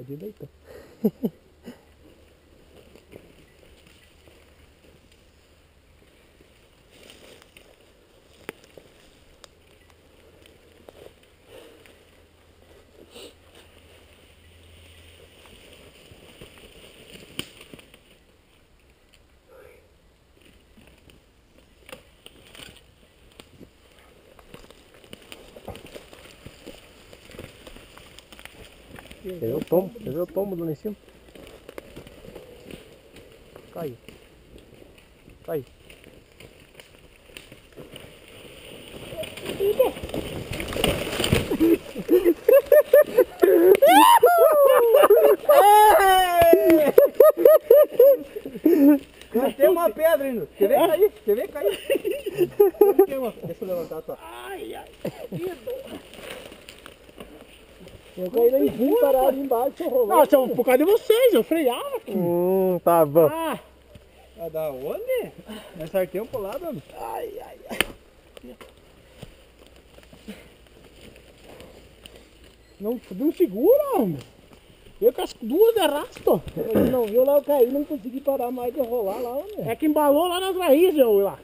Pode ir deitando. Quer ver o tombo? Quer ver o tombo lá em cima? Caiu. Caiu. Mas tem uma pedra ainda. Quer ver cair? Quer ver cair? Deixa eu levantar só. Ai, ai. Eu caí lá em cima, parado embaixo, eu rolou. Não, por causa de vocês, eu freava. Tá bom. Ah, vai dar onde? Nós sartemos pro lado, mano. Ai, ai, ai. Não segura, homem. Eu com as duas de arrasto. Você não viu lá, eu caí, não consegui parar mais de rolar lá, homem. É que embalou lá nas raízes, eu lá.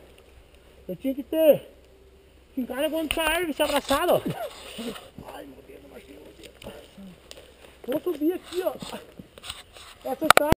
Eu tinha que ter fincado quando essa árvore se abraçada, ó. Ai, meu Deus, Marcinho, meu Deus. Vou subir aqui, ó. Essa está